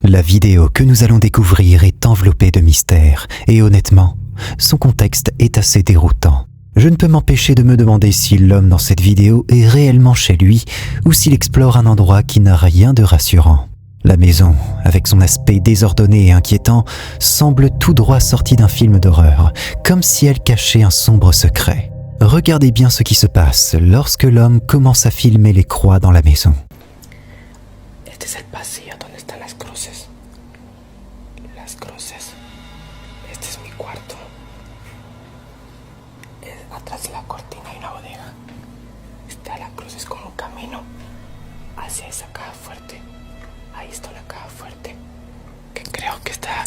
La vidéo que nous allons découvrir est enveloppée de mystères et honnêtement, son contexte est assez déroutant. Je ne peux m'empêcher de me demander si l'homme dans cette vidéo est réellement chez lui ou s'il explore un endroit qui n'a rien de rassurant. La maison, avec son aspect désordonné et inquiétant, semble tout droit sortie d'un film d'horreur, comme si elle cachait un sombre secret. Regardez bien ce qui se passe lorsque l'homme commence à filmer les croix dans la maison. Este es el pasillo donde están las cruces. Las cruces. Este es mi cuarto. Atrás de la cortina hay una bodega. Está la cruz, es como un camino hacia esa caja fuerte. Ahí está una caja fuerte. Que creo que está...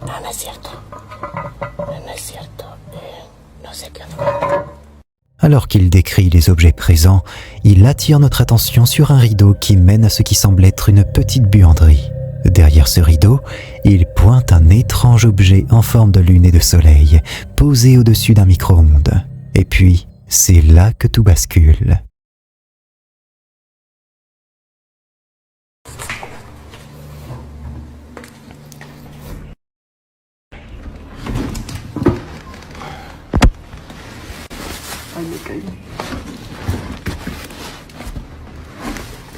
No es cierto. No es cierto. No sé qué onda. Alors qu'il décrit les objets présents, il attire notre attention sur un rideau qui mène à ce qui semble être une petite buanderie. Derrière ce rideau, il pointe un étrange objet en forme de lune et de soleil, posé au-dessus d'un micro-ondes. Et puis, c'est là que tout bascule. Ay, me caí.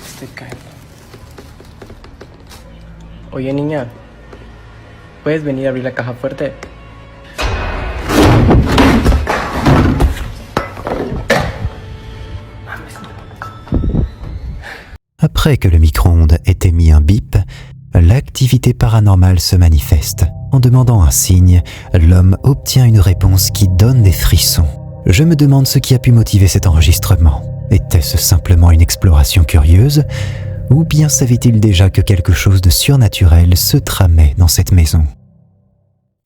Estoy cayendo. Oye, niña, ¿puedes venir a abrir la caja fuerte? Après que le micro-ondes ait émis un bip, l'activité paranormale se manifeste. En demandant un signe, l'homme obtient une réponse qui donne des frissons. Je me demande ce qui a pu motiver cet enregistrement. Était-ce simplement une exploration curieuse? Ou bien savait-il déjà que quelque chose de surnaturel se tramait dans cette maison?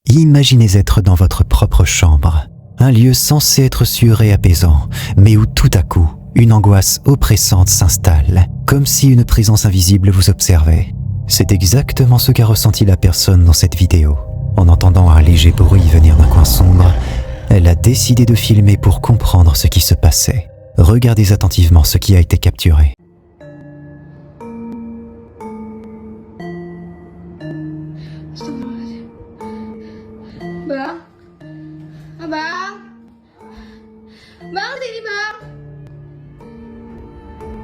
Imaginez être dans votre propre chambre, un lieu censé être sûr et apaisant, mais où tout à coup, une angoisse oppressante s'installe, comme si une présence invisible vous observait. C'est exactement ce qu'a ressenti la personne dans cette vidéo. En entendant un léger bruit venir d'un coin sombre, elle a décidé de filmer pour comprendre ce qui se passait. Regardez attentivement ce qui a été capturé. Bang? Abang? Bang, sini bang?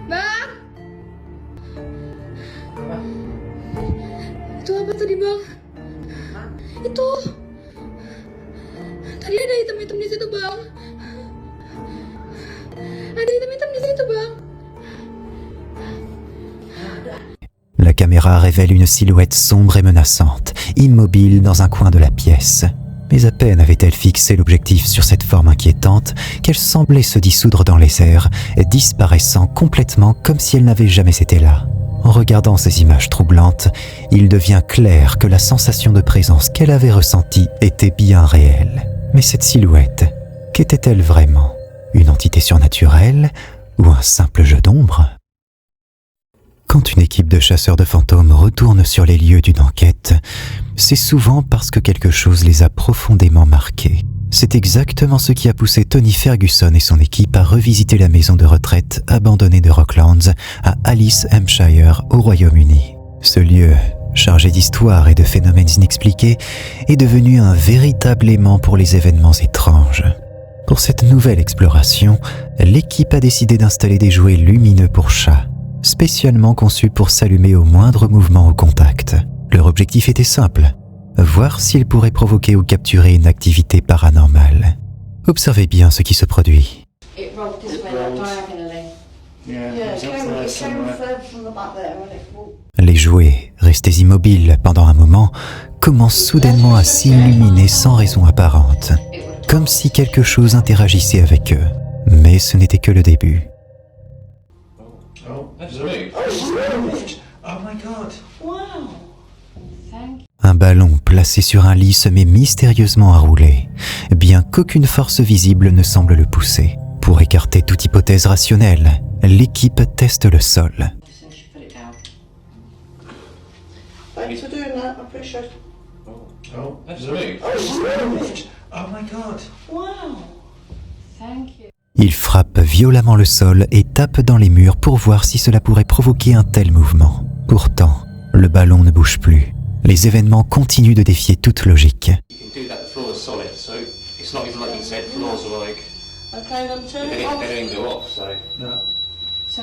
Bang? Itu apa tadi bang? Itu tadi ada hitam-hitam di situ bang. Ada hitam-hitam di situ bang. La caméra révèle une silhouette sombre et menaçante, immobile dans un coin de la pièce. Mais à peine avait-elle fixé l'objectif sur cette forme inquiétante qu'elle semblait se dissoudre dans les airs, disparaissant complètement comme si elle n'avait jamais été là. En regardant ces images troublantes, il devient clair que la sensation de présence qu'elle avait ressentie était bien réelle. Mais cette silhouette, qu'était-elle vraiment? Une entité surnaturelle ou un simple jeu d'ombre? Quand une équipe de chasseurs de fantômes retourne sur les lieux d'une enquête, c'est souvent parce que quelque chose les a profondément marqués. C'est exactement ce qui a poussé Tony Ferguson et son équipe à revisiter la maison de retraite abandonnée de Rocklands à Alice, Hampshire, au Royaume-Uni. Ce lieu, chargé d'histoire et de phénomènes inexpliqués, est devenu un véritable aimant pour les événements étranges. Pour cette nouvelle exploration, l'équipe a décidé d'installer des jouets lumineux pour chats, spécialement conçus pour s'allumer au moindre mouvement au contact. Leur objectif était simple, voir s'ils pourraient provoquer ou capturer une activité paranormale. Observez bien ce qui se produit. Les jouets, restés immobiles pendant un moment, commencent soudainement à s'illuminer sans raison apparente, comme si quelque chose interagissait avec eux. Mais ce n'était que le début. Un ballon placé sur un lit se met mystérieusement à rouler, bien qu'aucune force visible ne semble le pousser. Pour écarter toute hypothèse rationnelle, l'équipe teste le sol. Thanks for doing that, I appreciate it. Oh, that's me. Oh my god. Wow. Thank you. Il frappe violemment le sol et tape dans les murs pour voir si cela pourrait provoquer un tel mouvement. Pourtant, le ballon ne bouge plus. Les événements continuent de défier toute logique. You can do that, the floor is solid, so it's not even like you said, floors are like, Okay, then turn they it off. didn't go off, so. No. So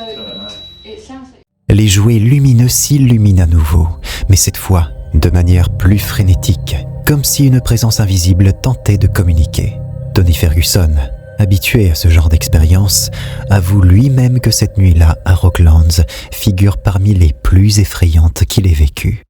it sounds like Les jouets lumineux s'illuminent à nouveau, mais cette fois de manière plus frénétique, comme si une présence invisible tentait de communiquer. Tony Ferguson, habitué à ce genre d'expérience, avoue lui-même que cette nuit-là à Rocklands figure parmi les plus effrayantes qu'il ait vécues.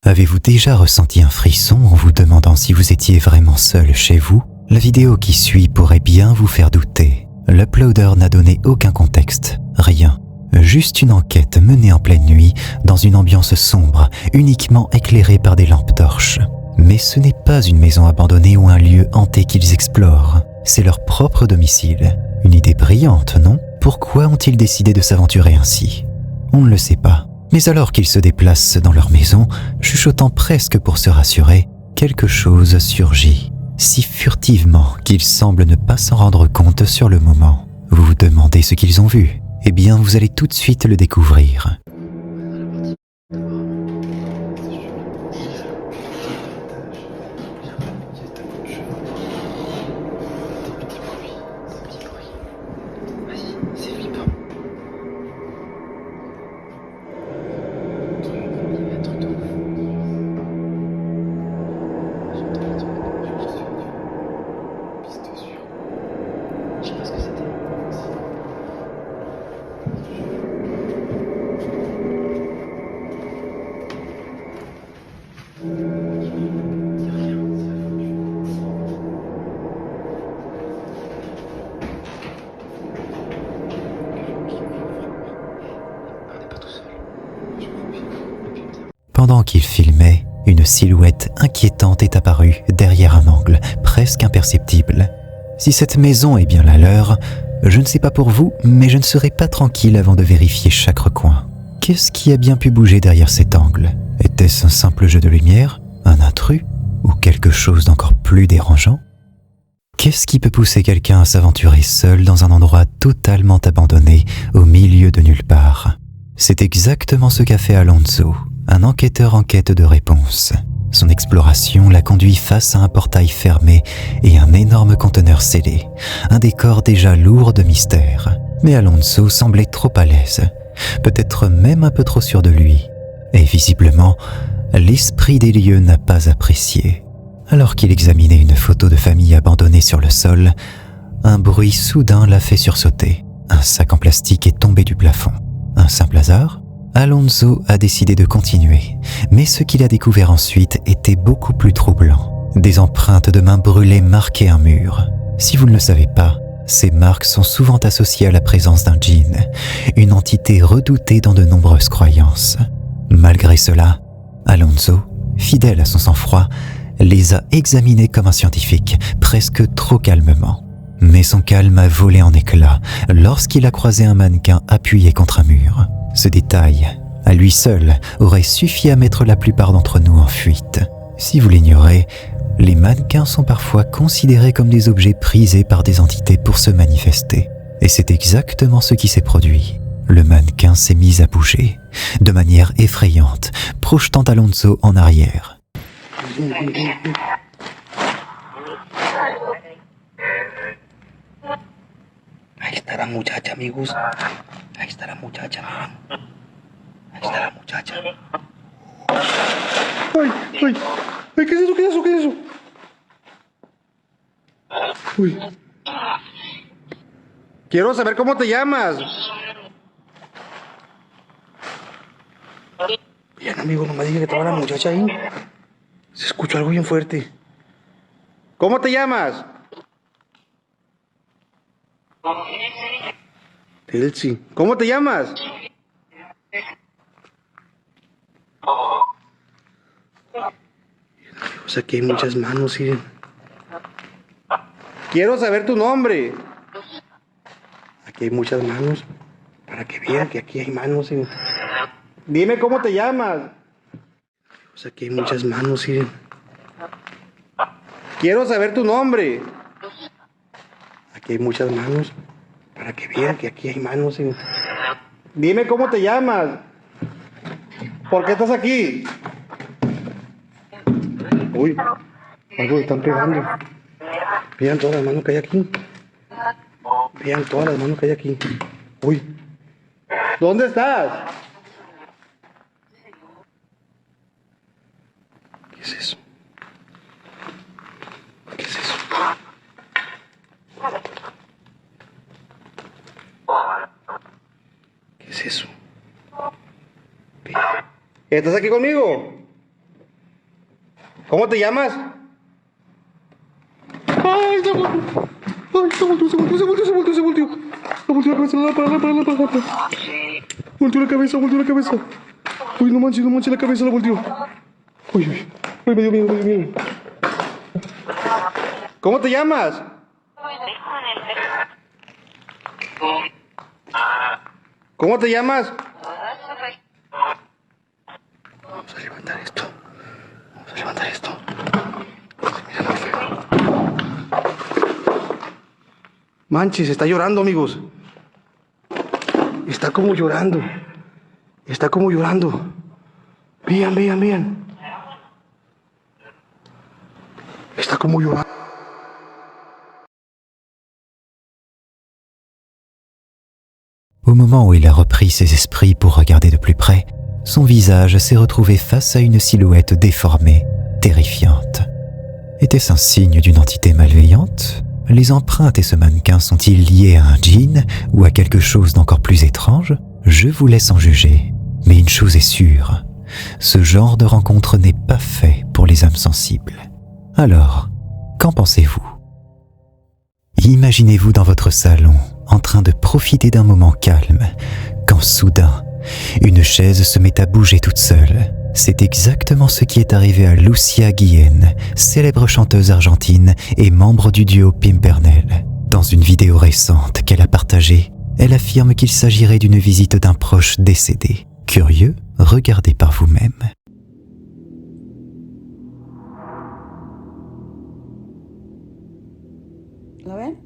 Avez-vous déjà ressenti un frisson en vous demandant si vous étiez vraiment seul chez vous? La vidéo qui suit pourrait bien vous faire douter. L'uploader n'a donné aucun contexte, rien. Juste une enquête menée en pleine nuit, dans une ambiance sombre, uniquement éclairée par des lampes torches. Mais ce n'est pas une maison abandonnée ou un lieu hanté qu'ils explorent, c'est leur propre domicile. Une idée brillante, non? Pourquoi ont-ils décidé de s'aventurer ainsi? On ne le sait pas. Mais alors qu'ils se déplacent dans leur maison, chuchotant presque pour se rassurer, quelque chose surgit, si furtivement qu'ils semblent ne pas s'en rendre compte sur le moment. Vous vous demandez ce qu'ils ont vu? Eh bien, vous allez tout de suite le découvrir. Pendant qu'il filmait, une silhouette inquiétante est apparue derrière un angle presque imperceptible. Si cette maison est bien la leur, je ne sais pas pour vous, mais je ne serai pas tranquille avant de vérifier chaque recoin. Qu'est-ce qui a bien pu bouger derrière cet angle? Était-ce un simple jeu de lumière? Un intrus? Ou quelque chose d'encore plus dérangeant? Qu'est-ce qui peut pousser quelqu'un à s'aventurer seul dans un endroit totalement abandonné, au milieu de nulle part? C'est exactement ce qu'a fait Alonso, un enquêteur en quête de réponses. Son exploration l'a conduit face à un portail fermé et un énorme conteneur scellé, un décor déjà lourd de mystère. Mais Alonso semblait trop à l'aise, peut-être même un peu trop sûr de lui. Et visiblement, l'esprit des lieux n'a pas apprécié. Alors qu'il examinait une photo de famille abandonnée sur le sol, un bruit soudain l'a fait sursauter. Un sac en plastique est tombé du plafond. Un simple hasard? Alonso a décidé de continuer, mais ce qu'il a découvert ensuite était beaucoup plus troublant. Des empreintes de mains brûlées marquaient un mur. Si vous ne le savez pas, ces marques sont souvent associées à la présence d'un djinn, une entité redoutée dans de nombreuses croyances. Malgré cela, Alonso, fidèle à son sang-froid, les a examinées comme un scientifique, presque trop calmement. Mais son calme a volé en éclats lorsqu'il a croisé un mannequin appuyé contre un mur. Ce détail, à lui seul, aurait suffi à mettre la plupart d'entre nous en fuite. Si vous l'ignorez, les mannequins sont parfois considérés comme des objets prisés par des entités pour se manifester. Et c'est exactement ce qui s'est produit. Le mannequin s'est mis à bouger, de manière effrayante, projetant Alonso en arrière. Ahí está la muchacha, amigos. Ahí está la muchacha, miren. Ahí está la muchacha. ¡Ay! ¡Ay! ¡Ay! ¿Qué es eso? ¿Qué es eso? ¿Qué es eso? Uy. Quiero saber cómo te llamas. Bien, amigo, no me digas que estaba la muchacha ahí. Se escuchó algo bien fuerte. ¿Cómo te llamas? Elsie. ¿Cómo te llamas? O sea, que hay muchas manos, miren. Quiero saber tu nombre. Aquí hay muchas manos. Para que vean que aquí hay manos. Miren. Dime cómo te llamas. Pues aquí hay muchas manos, miren. Quiero saber tu nombre. Aquí hay muchas manos. Para que vean que aquí hay manos. Miren. Dime cómo te llamas. ¿Por qué estás aquí? Uy, algo le están pegando. Vean todas las manos que hay aquí. Vean todas las manos que hay aquí. Uy. ¿Dónde estás? ¿Qué es eso? ¿Qué es eso? ¿Qué es eso? ¿Estás aquí conmigo? ¿Cómo te llamas? ¡Ay, se volteó! ¡Ay, se volteó! Volteó la cabeza, para. Volteó la cabeza. Uy, no manches, la cabeza la volteó. Uy, me dio miedo. ¿Cómo te llamas? ¿Cómo te llamas? Vamos a levantar esto. Mira lo feo. Manches, está llorando, amigos. Está como llorando. Vean. Está como llorando. Au moment où il a repris ses esprits pour regarder de plus près, son visage s'est retrouvé face à une silhouette déformée, terrifiante. Était-ce un signe d'une entité malveillante ? Les empreintes et ce mannequin sont-ils liés à un djinn ou à quelque chose d'encore plus étrange ? Je vous laisse en juger. Mais une chose est sûre, ce genre de rencontre n'est pas fait pour les âmes sensibles. Alors, qu'en pensez-vous ? Imaginez-vous dans votre salon, en train de profiter d'un moment calme, quand soudain, une chaise se met à bouger toute seule. C'est exactement ce qui est arrivé à Lucia Guillen, célèbre chanteuse argentine et membre du duo Pimpernel. Dans une vidéo récente qu'elle a partagée, elle affirme qu'il s'agirait d'une visite d'un proche décédé. Curieux, regardez par vous-même. ¿Lo ven?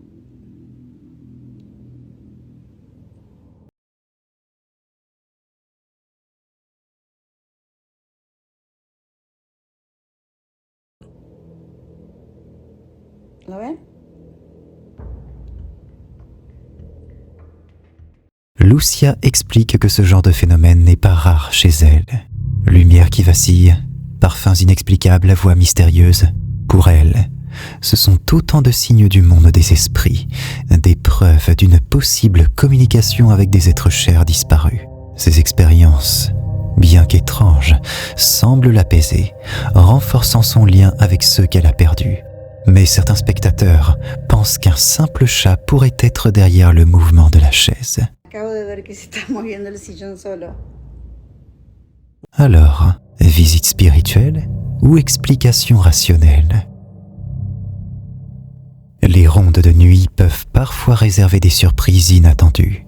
¿Lo ven? Lucia explique que ce genre de phénomène n'est pas rare chez elle. Lumière qui vacille, parfums inexplicables, voix mystérieuse. Pour elle, ce sont autant de signes du monde des esprits, des preuves d'une possible communication avec des êtres chers disparus. Ces expériences, bien qu'étranges, semblent l'apaiser, renforçant son lien avec ceux qu'elle a perdus. Mais certains spectateurs pensent qu'un simple chat pourrait être derrière le mouvement de la chaise. Acabo de ver que se está moviendo el sillón solo. Alors, visite spirituelle ou explication rationnelle ? Les rondes de nuit peuvent parfois réserver des surprises inattendues.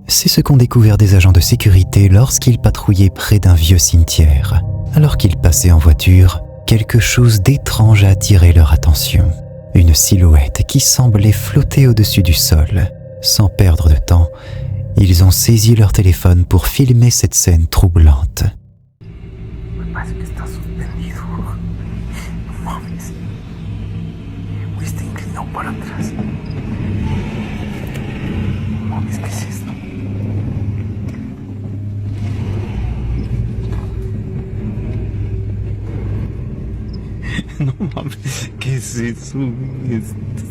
C'est ce qu'ont découvert des agents de sécurité lorsqu'ils patrouillaient près d'un vieux cimetière. Alors qu'ils passaient en voiture, quelque chose d'étrange a attiré leur attention. Une silhouette qui semblait flotter au-dessus du sol. Sans perdre de temps, ils ont saisi leur téléphone pour filmer cette scène troublante. Parece que está suspendido. No mames. Güey, está inclinado para atrás. No mames, ¿qué es esto? No mames, ¿qué es eso?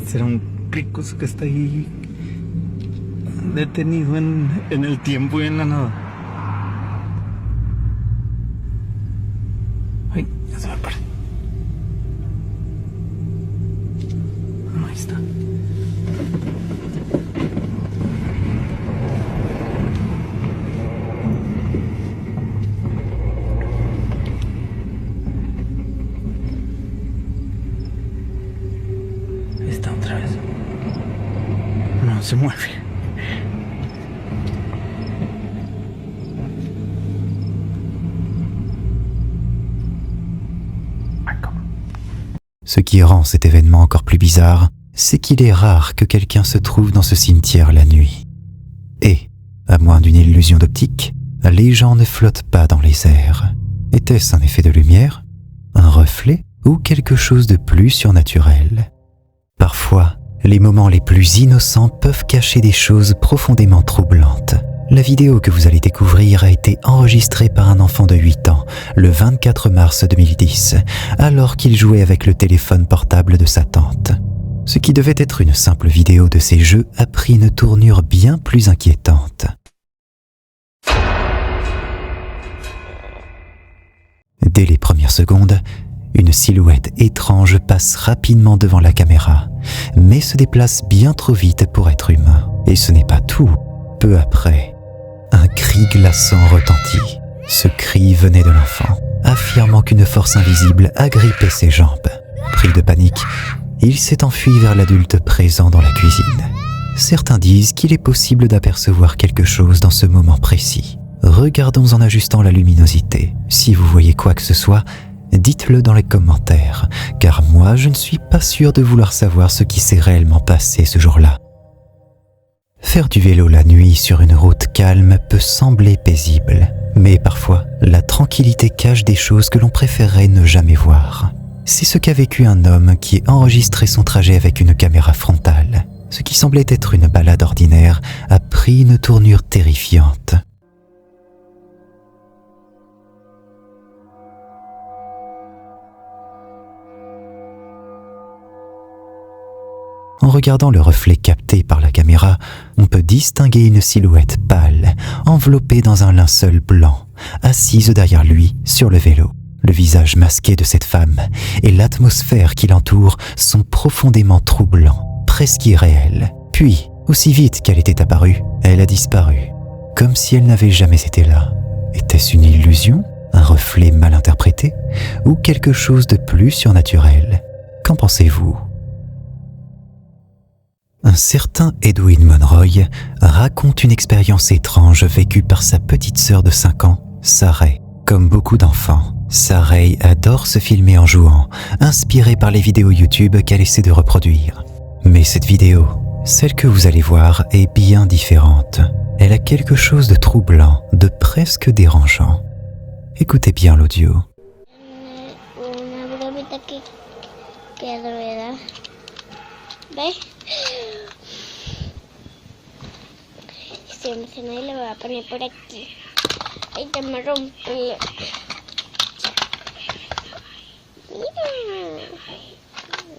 ¿Será un cricoso que está ahí detenido en el tiempo y en la nada? Ay, ya se me paró. Ahí está. Ahí está otra vez. No se mueve. Ce qui rend cet événement encore plus bizarre, c'est qu'il est rare que quelqu'un se trouve dans ce cimetière la nuit. Et, à moins d'une illusion d'optique, les gens ne flottent pas dans les airs. Était-ce un effet de lumière, un reflet ou quelque chose de plus surnaturel? Parfois, les moments les plus innocents peuvent cacher des choses profondément troublantes. La vidéo que vous allez découvrir a été enregistrée par un enfant de 8 ans, le 24 mars 2010, alors qu'il jouait avec le téléphone portable de sa tante. Ce qui devait être une simple vidéo de ses jeux a pris une tournure bien plus inquiétante. Dès les premières secondes, une silhouette étrange passe rapidement devant la caméra, mais se déplace bien trop vite pour être humain. Et ce n'est pas tout. Peu après, un cri glaçant retentit. Ce cri venait de l'enfant, affirmant qu'une force invisible agrippait ses jambes. Pris de panique, il s'est enfui vers l'adulte présent dans la cuisine. Certains disent qu'il est possible d'apercevoir quelque chose dans ce moment précis. Regardons en ajustant la luminosité. Si vous voyez quoi que ce soit, dites-le dans les commentaires, car moi je ne suis pas sûr de vouloir savoir ce qui s'est réellement passé ce jour-là. Faire du vélo la nuit sur une route calme peut sembler paisible, mais parfois la tranquillité cache des choses que l'on préférerait ne jamais voir. C'est ce qu'a vécu un homme qui a enregistré son trajet avec une caméra frontale. Ce qui semblait être une balade ordinaire a pris une tournure terrifiante. En regardant le reflet capté par la caméra, on peut distinguer une silhouette pâle, enveloppée dans un linceul blanc, assise derrière lui sur le vélo. Le visage masqué de cette femme et l'atmosphère qui l'entoure sont profondément troublants, presque irréels. Puis, aussi vite qu'elle était apparue, elle a disparu, comme si elle n'avait jamais été là. Était-ce une illusion, un reflet mal interprété, ou quelque chose de plus surnaturel? Qu'en pensez-vous? Un certain Edwin Monroy raconte une expérience étrange vécue par sa petite sœur de 5 ans, Sarah. Comme beaucoup d'enfants, Sarah adore se filmer en jouant, inspirée par les vidéos YouTube qu'elle essaie de reproduire. Mais cette vidéo, celle que vous allez voir, est bien différente. Elle a quelque chose de troublant, de presque dérangeant. Écoutez bien l'audio. Una bromita que rueda. ¿Ves? Se emociona y le voy a poner por aquí. Ay, ya me rompí. Mira.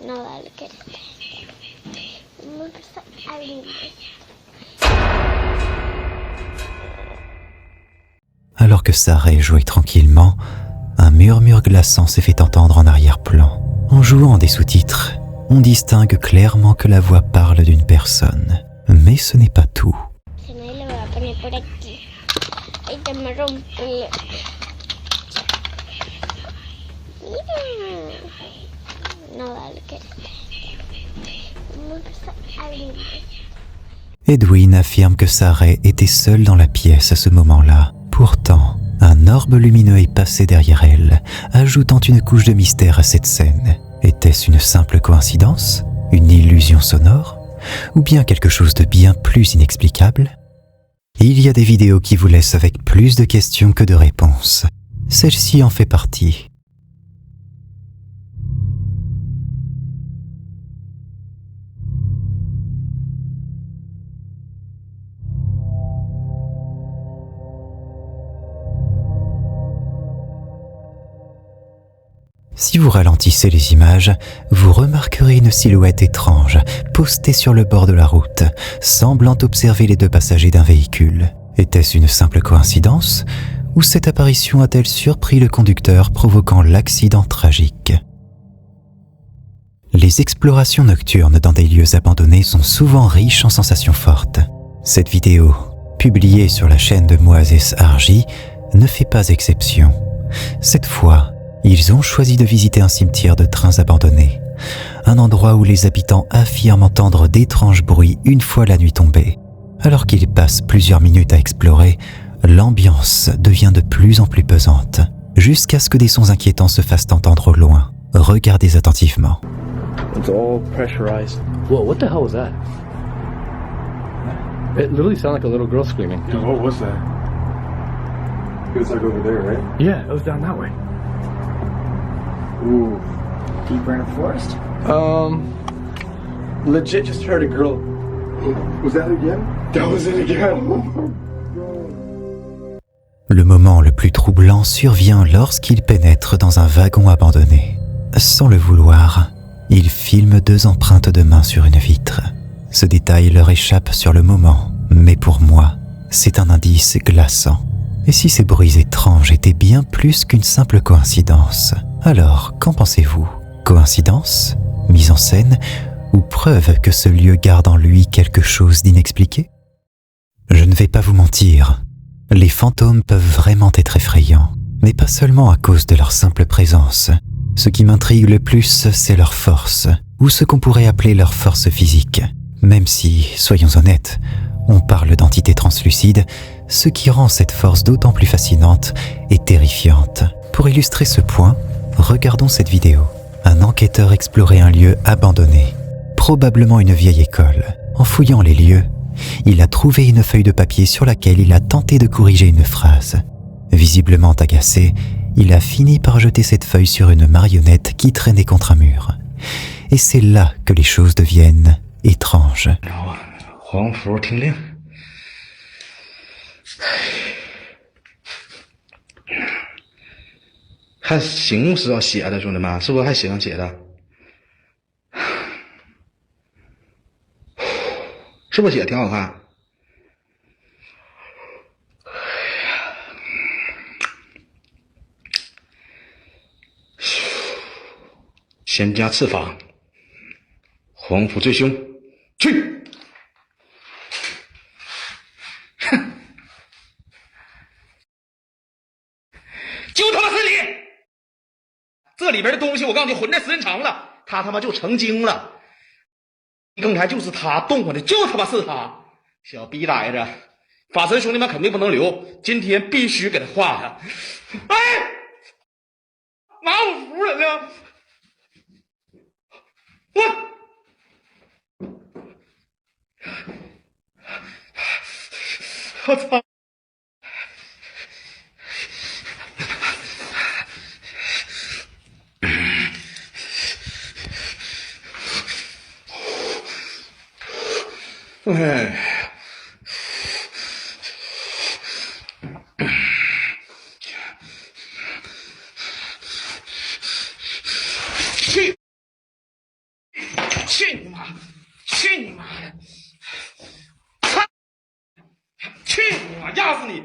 No, dale, quédate. Vamos a abrir. Alors que Sarah jouait tranquillement, un murmure glaçant s'est fait entendre en arrière-plan. En jouant des sous-titres, on distingue clairement que la voix parle d'une personne. Mais ce n'est pas tout. Edwin affirme que Sarah était seule dans la pièce à ce moment-là. Pourtant, un orbe lumineux est passé derrière elle, ajoutant une couche de mystère à cette scène. Était-ce une simple coïncidence? Une illusion sonore? Ou bien quelque chose de bien plus inexplicable? Il y a des vidéos qui vous laissent avec plus de questions que de réponses. Celle-ci en fait partie. Si vous ralentissez les images, vous remarquerez une silhouette étrange postée sur le bord de la route, semblant observer les 2 passagers d'un véhicule. Était-ce une simple coïncidence, ou cette apparition a-t-elle surpris le conducteur provoquant l'accident tragique? Les explorations nocturnes dans des lieux abandonnés sont souvent riches en sensations fortes. Cette vidéo, publiée sur la chaîne de Moises Argy, ne fait pas exception. Cette fois, ils ont choisi de visiter un cimetière de trains abandonnés, un endroit où les habitants affirment entendre d'étranges bruits une fois la nuit tombée. Alors qu'ils passent plusieurs minutes à explorer, l'ambiance devient de plus en plus pesante, jusqu'à ce que des sons inquiétants se fassent entendre au loin. regardez attentivement. It's all pressurized. Whoa, what the hell was that? It literally sounded like a little girl screaming. Yeah, what was that? It was like over there, right? Yeah, it was down that way. Ooh. Deeper in the forest? Legit just heard a girl. Was that again? That was it again. Le moment le plus troublant survient lorsqu'il pénètre dans un wagon abandonné. Sans le vouloir, il filme 2 empreintes de main sur une vitre. Ce détail leur échappe sur le moment, mais pour moi, c'est un indice glaçant. Et si ces bruits étranges étaient bien plus qu'une simple coïncidence, alors qu'en pensez-vous? Coïncidence? Mise en scène? Ou preuve que ce lieu garde en lui quelque chose d'inexpliqué? Je ne vais pas vous mentir, les fantômes peuvent vraiment être effrayants, mais pas seulement à cause de leur simple présence. Ce qui m'intrigue le plus, c'est leur force, ou ce qu'on pourrait appeler leur force physique. Même si, soyons honnêtes, on parle d'entités translucides, ce qui rend cette force d'autant plus fascinante et terrifiante. Pour illustrer ce point, regardons cette vidéo. Un enquêteur explorait un lieu abandonné, probablement une vieille école. En fouillant les lieux, il a trouvé une feuille de papier sur laquelle il a tenté de corriger une phrase. Visiblement agacé, il a fini par jeter cette feuille sur une marionnette qui traînait contre un mur. Et c'est là que les choses deviennent étranges. 黄符听令，还醒目是要写的，兄弟们，是不是还醒写的？是不是写的挺好看？先加次法，黄甫最凶，去！哼，就他妈是你！这里边的东西，我告诉你，混在时间长了，他他妈就成精了。刚才就是他动我的，就他妈是他，小逼崽子！法神兄弟们肯定不能留，今天必须给他画上。哎，拿我服人呢！我操！哎。去你妈！去你妈的！操！去你妈！压死你！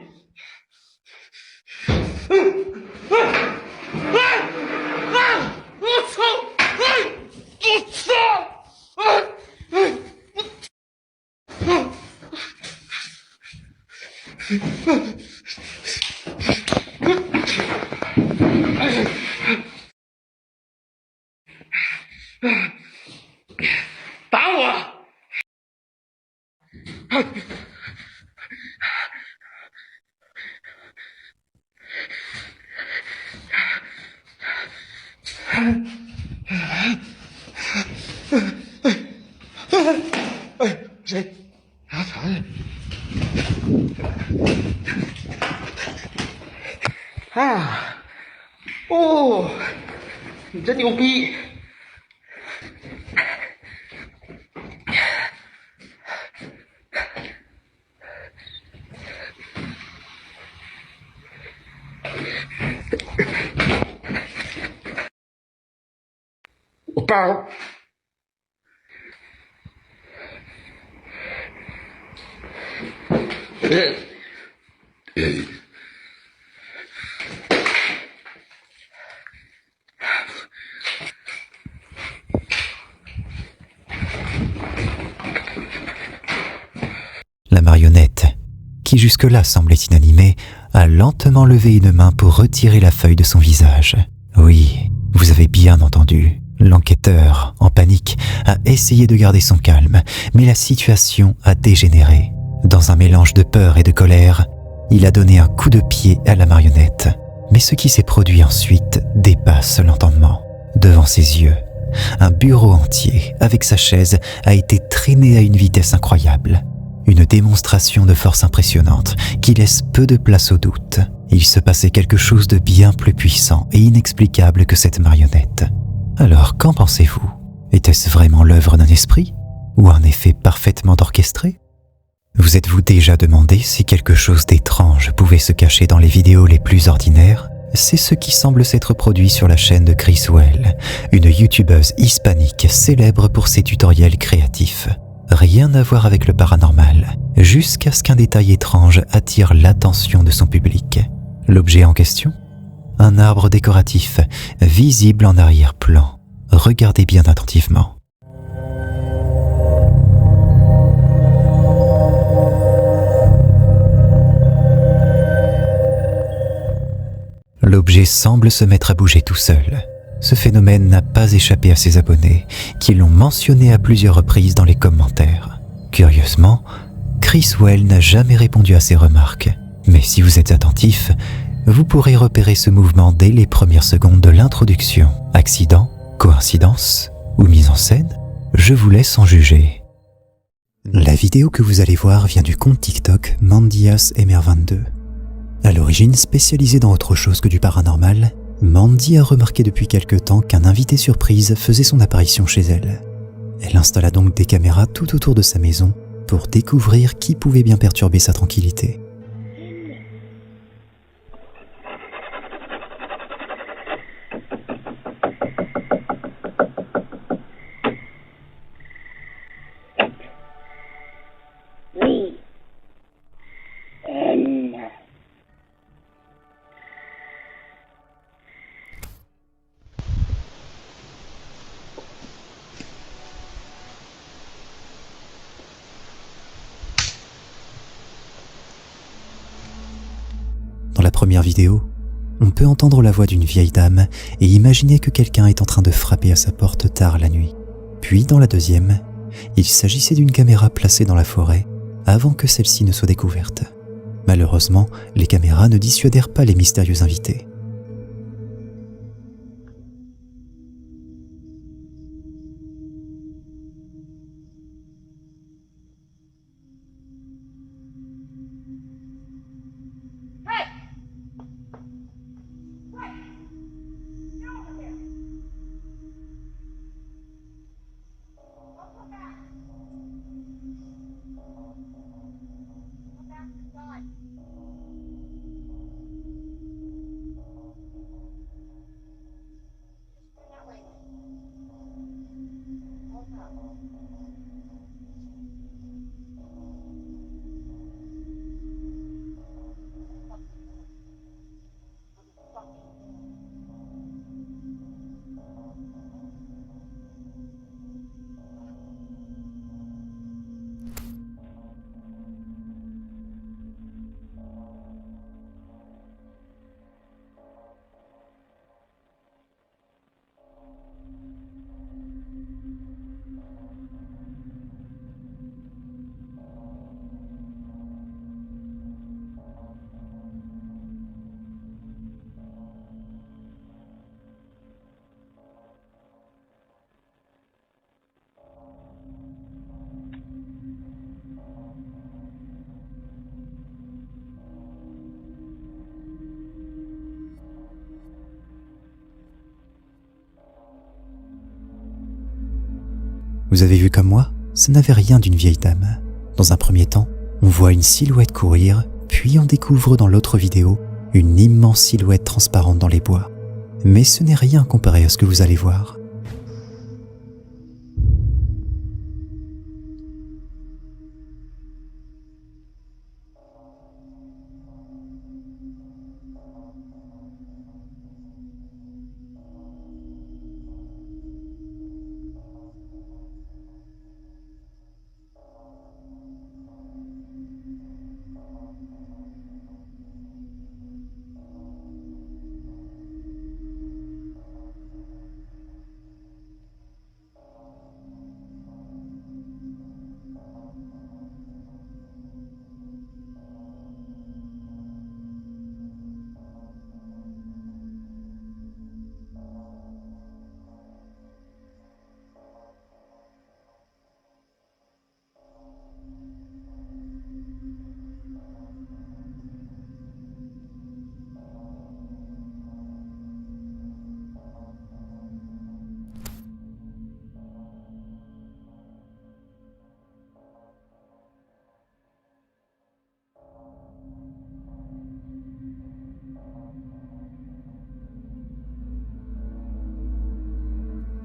我操！我操！打我！谁？啊，啥呀？哎呀！哦，你真牛逼！我包。La marionnette, qui jusque-là semblait inanimée, a lentement levé une main pour retirer la feuille de son visage. Oui, vous avez bien entendu. L'enquêteur, en panique, a essayé de garder son calme, mais la situation a dégénéré. Dans un mélange de peur et de colère, il a donné un coup de pied à la marionnette. Mais ce qui s'est produit ensuite dépasse l'entendement. Devant ses yeux, un bureau entier, avec sa chaise, a été traîné à une vitesse incroyable. Une démonstration de force impressionnante qui laisse peu de place au doute. Il se passait quelque chose de bien plus puissant et inexplicable que cette marionnette. Alors, qu'en pensez-vous? Était-ce vraiment l'œuvre d'un esprit? Ou un effet parfaitement orchestré? Vous êtes-vous déjà demandé si quelque chose d'étrange pouvait se cacher dans les vidéos les plus ordinaires? C'est ce qui semble s'être produit sur la chaîne de Chris Well, une youtubeuse hispanique célèbre pour ses tutoriels créatifs. Rien à voir avec le paranormal, jusqu'à ce qu'un détail étrange attire l'attention de son public. L'objet en question? Un arbre décoratif, visible en arrière-plan. Regardez bien attentivement. L'objet semble se mettre à bouger tout seul. Ce phénomène n'a pas échappé à ses abonnés, qui l'ont mentionné à plusieurs reprises dans les commentaires. Curieusement, Chris Well n'a jamais répondu à ces remarques. Mais si vous êtes attentif, vous pourrez repérer ce mouvement dès les premières secondes de l'introduction. Accident, coïncidence ou mise en scène? Je vous laisse en juger. La vidéo que vous allez voir vient du compte TikTok MandyasMR22. À l'origine spécialisée dans autre chose que du paranormal, Mandy a remarqué depuis quelque temps qu'un invité surprise faisait son apparition chez elle. Elle installa donc des caméras tout autour de sa maison pour découvrir qui pouvait bien perturber sa tranquillité. Dans la première vidéo, on peut entendre la voix d'une vieille dame et imaginer que quelqu'un est en train de frapper à sa porte tard la nuit. Puis dans la deuxième, il s'agissait d'une caméra placée dans la forêt avant que celle-ci ne soit découverte. Malheureusement, les caméras ne dissuadèrent pas les mystérieux invités. Vous avez vu comme moi, ça n'avait rien d'une vieille dame. Dans un premier temps, on voit une silhouette courir, puis on découvre dans l'autre vidéo une immense silhouette transparente dans les bois. Mais ce n'est rien comparé à ce que vous allez voir.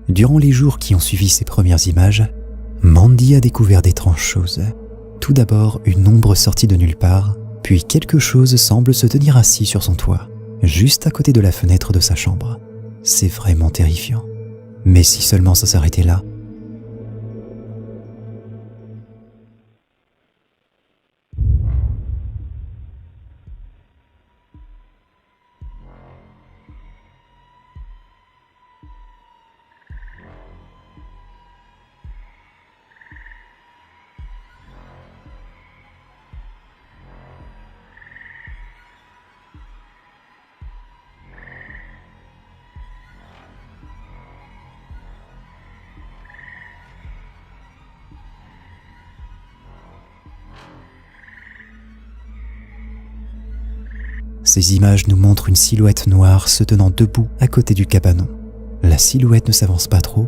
Durant les jours qui ont suivi ces premières images, Mandy a découvert d'étranges choses. Tout d'abord, une ombre sortie de nulle part, puis quelque chose semble se tenir assis sur son toit, juste à côté de la fenêtre de sa chambre. C'est vraiment terrifiant. Mais si seulement ça s'arrêtait là. Ces images nous montrent une silhouette noire se tenant debout à côté du cabanon. La silhouette ne s'avance pas trop,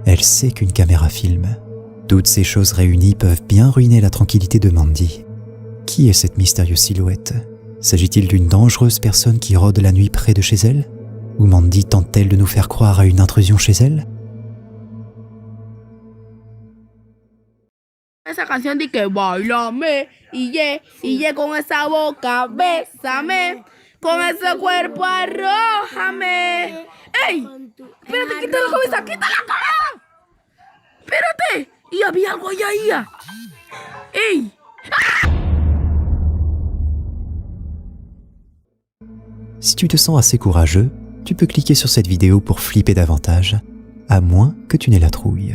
elle sait qu'une caméra filme. Toutes ces choses réunies peuvent bien ruiner la tranquillité de Mandy. Qui est cette mystérieuse silhouette? S'agit-il d'une dangereuse personne qui rôde la nuit près de chez elle? Ou Mandy tente-t-elle de nous faire croire à une intrusion chez elle? Esa canción de que bailame y ye con esa boca, bésame, con ese cuerpo arrójame. ¡Ey! Espérate, quita la cabeza, quita la cabeza. Espérate, y había algo allá. ¡Ey! Si tu te sens assez courageux, tu peux cliquer sur cette vidéo pour flipper davantage, à moins que tu n'aies la trouille.